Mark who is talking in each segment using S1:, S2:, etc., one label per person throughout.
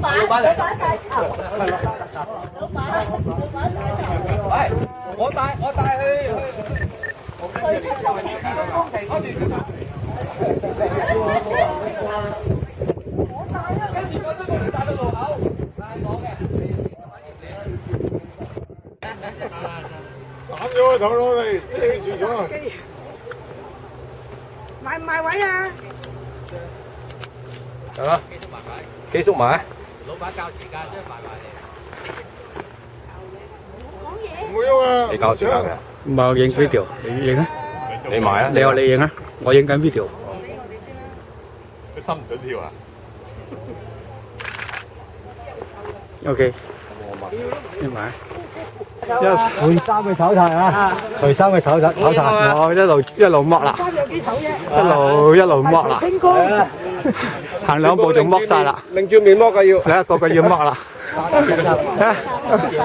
S1: 喂，我帶去。
S2: 斬咗個頭攞嚟遮住咗啊！
S3: 買唔買位啊？
S1: 啊，幾叔買？
S4: 老闆教時間啫，埋埋
S2: 唔會喐啊！
S1: 你教時間嘅？
S5: 唔係我影 video，你影啊？
S1: 你買啊？
S5: 你話你影啊？我影緊 video。
S2: 佢心唔准跳啊！
S5: OK，你買。
S6: 換衫嘅手冊啊！除衫嘅手冊，
S5: 我一路剝啦，
S3: 衫有幾醜啫？
S5: 一路剝啦，
S3: 清哥，
S5: 行兩步就剝晒啦，
S1: 擰住面剝嘅要。
S5: 嚟一個個要剝啦，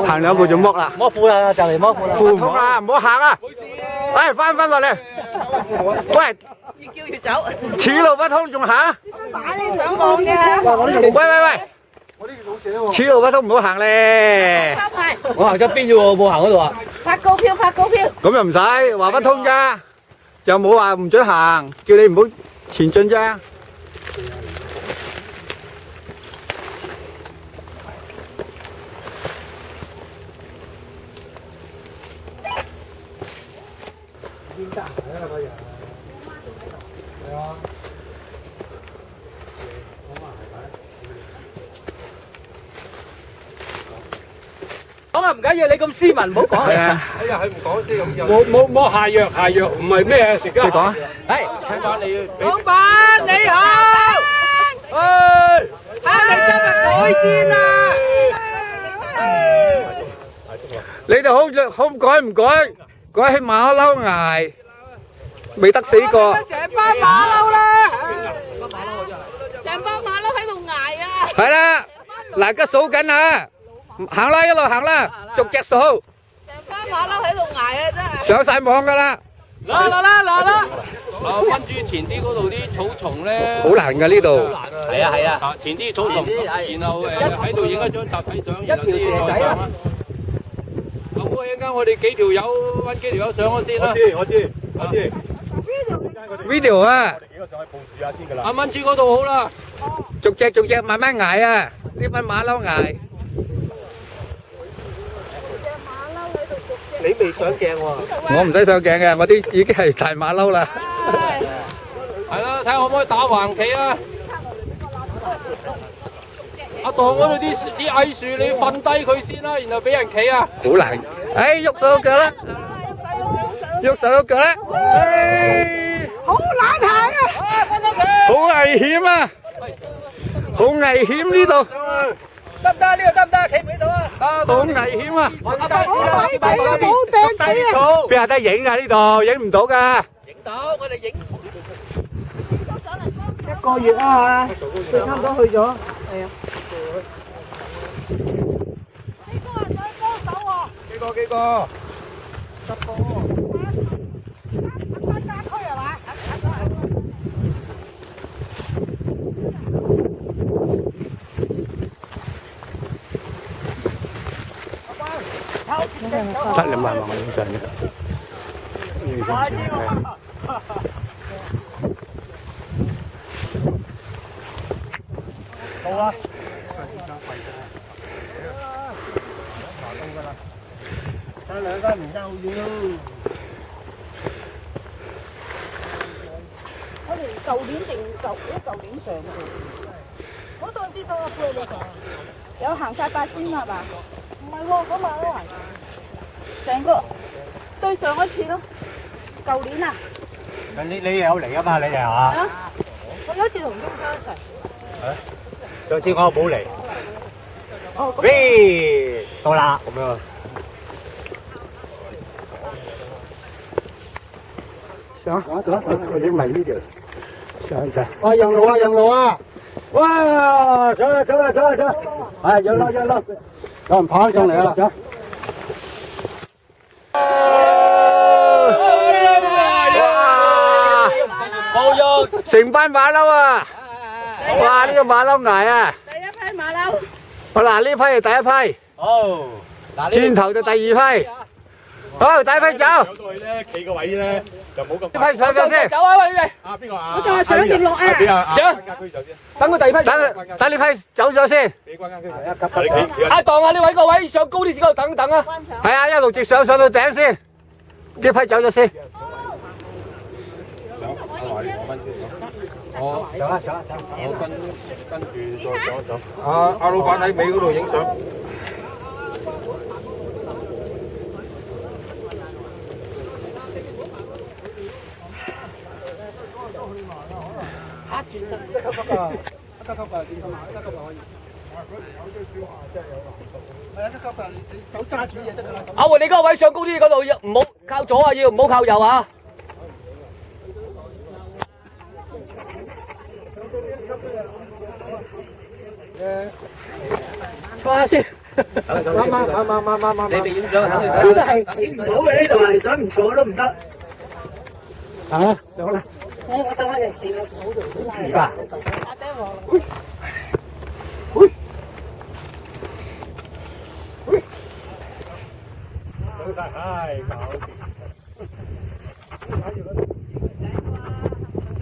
S5: 行兩步就剝啦。
S6: 摸褲啦，就嚟摸褲啦。
S5: 褲唔好啊，唔好行啊！哎，翻落嚟。喂，
S3: 越叫越走。
S5: 此路不通仲行？
S3: 擺你上網嘅。
S5: 喂，此路不通唔好行咧。
S3: 抄牌。
S6: 我行側邊啫喎，冇行嗰度啊。
S3: 拍告票，拍告票。
S5: 咁又唔使話不通啫，又冇話唔准行，叫你唔好前進啫。
S6: 講啊唔緊要，你咁斯文，唔好講。
S5: 係啊，
S1: 哎呀，佢唔講先咁就。
S6: 冇下藥，唔係咩食家。
S5: 你講啊。
S6: 係。
S1: 請翻你。
S3: 老闆你好。睇下你今日改善啦。
S5: 你哋好改唔改？改起馬騮崖，未得死過。
S3: 成班馬騮啦。
S7: 成班馬騮喺度捱啊！
S5: 係啦，嗱，而家數緊啊，行啦，一路行啦，逐隻數，
S3: 成班馬騮喺度捱啊，真係。
S5: 上晒網噶啦。
S3: 攞啦！
S4: 跟住前啲嗰度啲草叢咧，
S5: 好難噶呢度。
S6: 係啊。
S4: 前啲草叢，然後喺度影一張集體相，然後
S6: 一條蛇仔啊！
S4: 咁我一陣間我哋幾條友揾幾條友上咗先啦。
S2: 我知。
S5: video 啊，
S4: 阿蚊豬嗰度好啦，
S5: 逐隻慢慢捱啊，呢班馬騮捱。
S6: 你未上鏡喎？
S5: 我唔使上鏡嘅，我啲已經係大馬騮啦。
S4: 係啦，睇下可唔可以打橫企啊？阿當嗰度啲矮樹，你瞓低佢先啦，然後俾人企啊！
S5: 好難，哎，喐手喐腳啦，喐手喐腳啦，哎，
S3: 好難行啊！
S5: 好危險啊，好危險呢度，
S6: 得唔得？呢個得唔得？企唔企到啊？
S5: 好危險啊！
S3: 冇底底啊，冇掟底啊！
S5: 邊有得影啊？呢度影唔到噶。
S6: 影到，我哋影。
S3: 一個月啊，佢差唔多去咗。係啊。
S1: 幾個？
S5: 得你慢慢影相嘅，影相先嘅。
S6: 好啊！爭兩間唔爭好遠咯。
S3: 我哋舊年定舊年上嘅，我上次上個鋪度上，有行晒八仙係嘛？唔係喎，嗰晚都係成個對上一次咯，舊年啊。
S6: 你有嚟啊嘛？你係嘛？
S3: 啊！我有一次同中山一齊。
S6: 上次我冇嚟。哦。喂，到啦咁樣。
S5: 上，我影埋呢條，上上。
S6: 啊，讓路啊，讓路啊！哇，上啦，係讓路，有人跑上嚟啦，上。
S5: 成班馬騮啊！哇！呢個馬騮崖啊！
S3: 第一批
S7: 馬騮。
S5: 好嗱，呢批係第一批，
S1: 好，嗱
S5: 轉頭就第二批。好，第一批走，
S2: 上到去咧，企個位咧就冇咁。
S5: 呢批上咗先。
S4: 走啊喂你！
S2: 啊邊個啊？
S3: 我仲係上定落啊？
S2: 邊啊？
S4: 上
S2: 家區就先。
S4: 等佢第二批。
S5: 等呢批走咗先。
S2: 俾關間區。你企。
S4: 阿當啊，你揾個位上高啲先，嗰度等等啊。
S5: 係啊，一路直上到頂先。呢批走咗先。
S1: 我上啦，我跟住再上一上。阿老闆喺尾嗰度影相。
S4: 阿華，你嗰個位上高啲，嗰度唔好靠左啊，要唔好靠右啊。
S3: 坐下先。
S1: 啱。
S4: 你哋影相，等佢
S3: 呢度係企唔到嘅，呢度係想唔坐都唔得。
S6: 啊，上啦。
S3: 我上翻嚟企個草度。
S6: 唔得。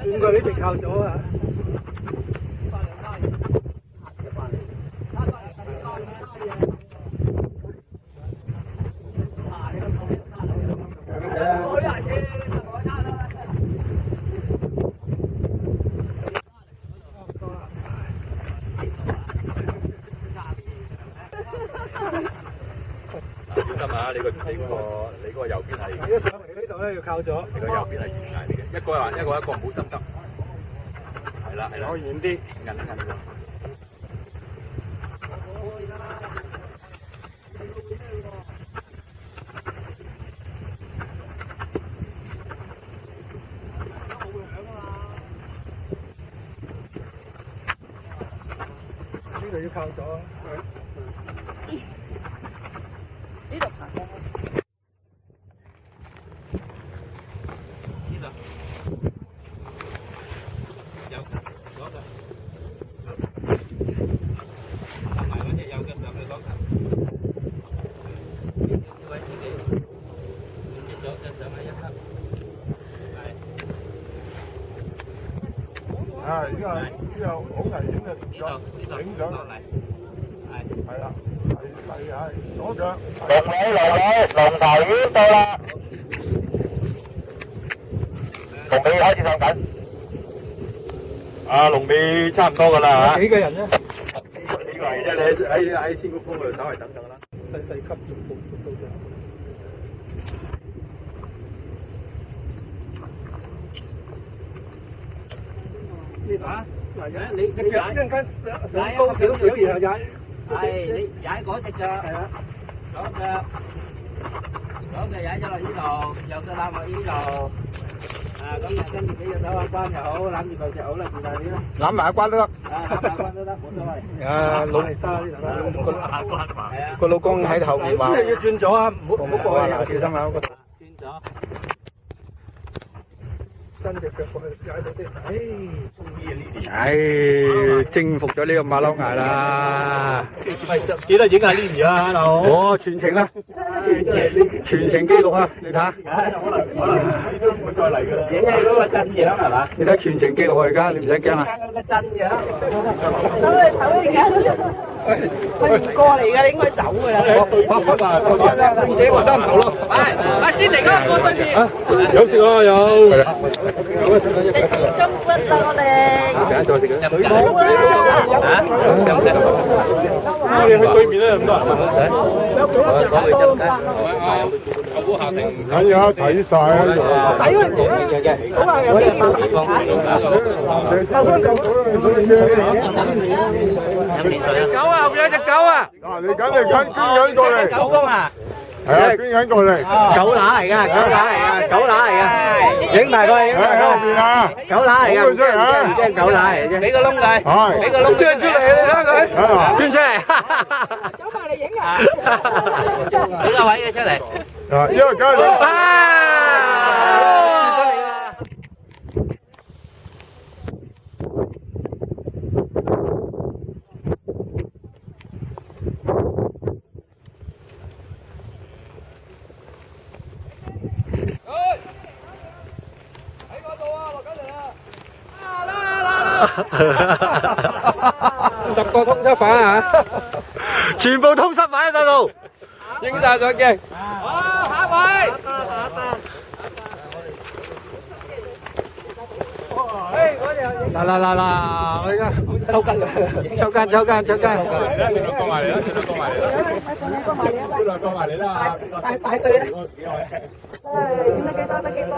S1: 轉過呢邊靠左啊！
S2: 小心啊！你個右邊係。
S1: 一上嚟呢度咧要靠左。
S2: 你個右邊係懸崖嚟嘅，一個唔好心急。係啦，
S1: 可以遠啲。
S2: 韌一韌。
S1: 呢度要靠左。
S3: 呢度爬上去。
S2: 啊！呢個好危險嘅，影相落嚟，係啦，係左腳。
S6: 龍頭已經到啦，龍尾開始上緊。
S2: 啊，龍尾差唔多㗎啦嚇。
S1: 幾個人咧？
S2: 幾個嚟啫？你喺千古峰嗰度稍為等等啦。
S1: 細級逐步到上。
S4: 啊！
S1: 你隻腳即刻上高少少，然後踩。
S4: 係你踩嗰隻腳，係啊，左腳踩咗落呢度，右腳攬落呢度。啊，咁啊，跟住俾隻手啊關又好，攬住嚿石好啦，是但你啦。
S5: 攬埋一關都得。
S4: 啊，攬埋關都得，冇所謂。
S5: 個老公喺後面話。
S1: 要轉左啊！唔好過去啊！
S5: 小心啊！嗰度。
S4: 轉左。
S1: 伸隻腳過去踩到啲。
S5: 唉，征服咗呢個馬騮崖啦！
S1: 記得影下呢條啊，大佬。
S5: 哦，全程啦，全程記錄啊！你睇下，
S2: 可能呢都唔會再嚟㗎啦。
S1: 影係嗰個真樣係嘛？
S5: 你睇全程記錄啊！而家你唔使驚啊！
S1: 嗰個真樣。
S3: 走你走你而家。佢唔過嚟㗎，你應該走㗎啦。
S1: 幾個山頭咯。
S4: 阿先嚟啊，過對面。
S1: 有食啊有。
S3: 食中骨啦我哋。
S1: 陣間再食啊。
S3: 好啊。
S1: 我哋去對面咧咁多人。
S2: 緊要睇晒啊！
S3: 睇嗰陣時好啊，有啲
S5: 狗啊，後邊有隻狗啊！
S2: 嗱，你緊捐緊過嚟。
S4: 狗公啊！
S2: 係啊，捐緊過嚟。
S5: 狗乸嚟㗎，狗乸嚟㗎，狗乸嚟㗎，影埋佢，影埋
S2: 喺後邊啊！
S5: 狗乸嚟㗎，
S2: 出嚟啊！
S5: 唔驚狗乸嚟啫，
S4: 俾個窿佢，
S2: 係。
S4: 俾個窿捐出嚟，你睇下佢，
S5: 捐出嚟，
S3: 走埋嚟影啊！
S4: 俾個位嘅出嚟。
S2: 啊，因為梗係
S5: 啊！
S1: 10個通緝犯啊！
S5: 全部通緝犯喺度，
S1: 影晒相鏡。
S4: 好，下一位。
S5: 嗱，我而家抽筋，
S1: 全部過埋嚟啦！全部過埋嚟啦！過埋嚟啦！
S3: 大隊啊！點得幾多得幾多？